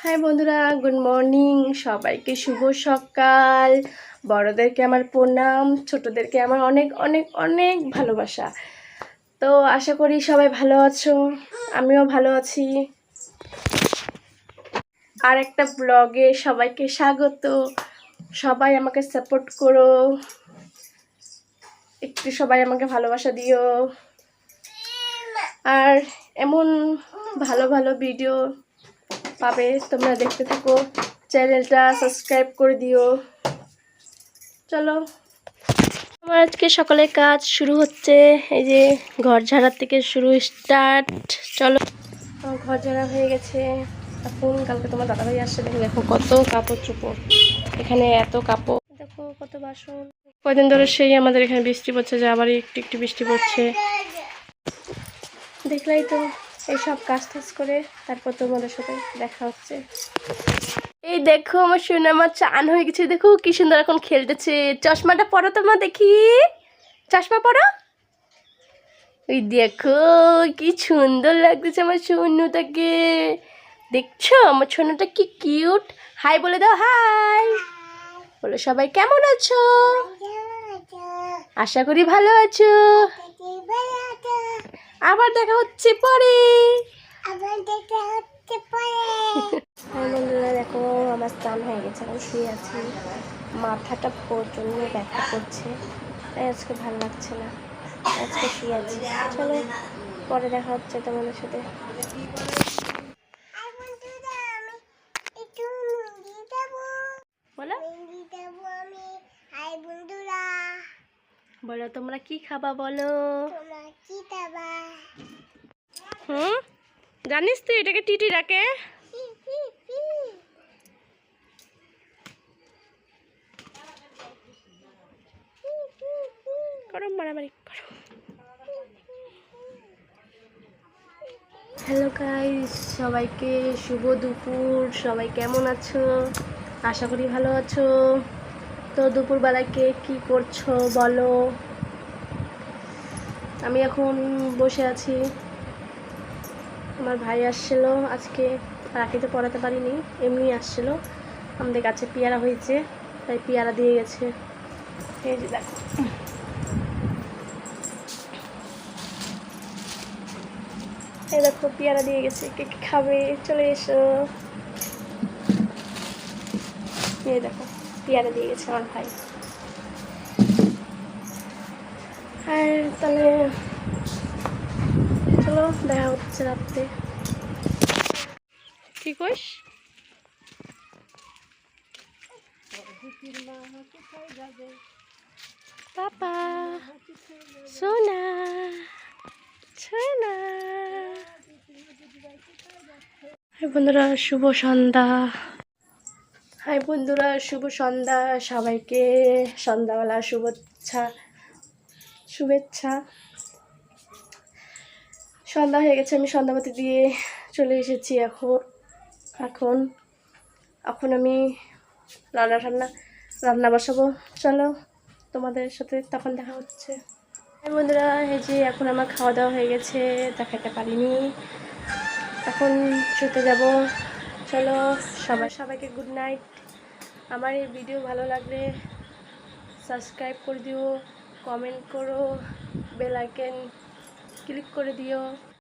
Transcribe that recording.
High বন্ধুরা, good morning. সবাইকে শুভ সকাল। বড়দেরকে আমার প্রণাম, ছোটদেরকে আমার অনেক অনেক অনেক ভালোবাসা। তো আশা করি সবাই ভালো আছো, আমিও ভালো আছি। আর একটা ব্লগে সবাইকে স্বাগত। সবাই আমাকে সাপোর্ট করো, একটু সবাই আমাকে ভালোবাসা দিও। আর এমন ভালো ভালো ভিডিও পাবে, তোমরা দেখতে থাকো। চ্যানেলটা সাবস্ক্রাইব করে দিও। চলো, আমার আজকে সকালের কাজ শুরু হচ্ছে। এই যে ঘর ঝাড়ার থেকে শুরু স্টার্ট। চলো, আমার ঘর ঝাড়া হয়ে গেছে। এখন কালকে তোমার দাদাভাই আসছে, দেখো কত কাপড় চোপড়, এখানে এত কাপড়, দেখো কত বাসন। কদিন ধরে সেই আমাদের এখানে বৃষ্টি পড়ছে, যে আবার একটু একটু বৃষ্টি পড়ছে। দেখলাই তো, এইসব কাজ টাজ করে তারপর তোমাদের সাথে দেখা হচ্ছে। এই দেখো আমার সোনা আমার চান হয়ে গেছে, দেখো কি সুন্দর এখন খেলতেছে। চশমাটা পরো তোমার, দেখি চশমা পরো। ওই দেখো কি সুন্দর লাগতেছে আমার সোনুটাকে, দেখছো আমার সোনুটা কি কিউট। হাই বলে দাও, হাই বলো। সবাই কেমন আছো? আশা করি ভালো আছো। আবার দেখা হচ্ছে পরে। বন্ধুরা দেখো, আমার স্নান হয়ে গেছে, আমি শুয়ে আছি। মাথাটা প্রচন্ড ব্যথা করছে, তাই আজকে ভালো লাগছে না, আজকে শুয়ে আছি। চলো পরে দেখা হচ্ছে তোমাদের সাথে। বলো বলো, তোমরা কি খাবা বলো। জানিস তুই এটাকে টিটি ডাকে? করো মারামারি করো। হ্যালো গাইস, সবাইকে শুভ দুপুর। সবাই কেমন আছো? আশা করি ভালো আছো। তো দুপুরবেলায় কে কী করছো বলো। আমি এখন বসে আছি। আমার ভাই আসছিল আজকে, রাখিতে পড়াতে পারিনি, এমনি আসছিল। আমাদের কাছে পেয়ারা হয়েছে, তাই পেয়ারা দিয়ে গেছে। এই যে দেখো, এই দেখো পেয়ারা দিয়ে গেছে। কে কে খাবে চলে এসো। এই দেখো পেয়ারা দিয়ে গেছে আমার ভাই। আর তাহলে চলো দেখা হচ্ছে রাত্রে। কি কইস? পাপা সোনা সোনা। হাই বন্ধুরা, শুভ সন্ধ্যা। হাই বন্ধুরা, শুভ সন্ধ্যা। সবাইকে সন্ধ্যাবেলা শুভেচ্ছা। সন্ধ্যা হয়ে গেছে, আমি সন্ধ্যাবাতি দিয়ে চলে এসেছি। এখন আমি রান্না বসাবো। চলো তোমাদের সাথে তখন দেখা হচ্ছে। বন্ধুরা, এই যে এখন আমার খাওয়া দাওয়া হয়ে গেছে, দেখাতে পারিনি, এখন শুতে যাব। চলো সবাইকে গুড নাইট। আমার এই ভিডিও ভালো লাগলে সাবস্ক্রাইব করে দিও, কমেন্ট করো, বেল আইকন ক্লিক করে দিও।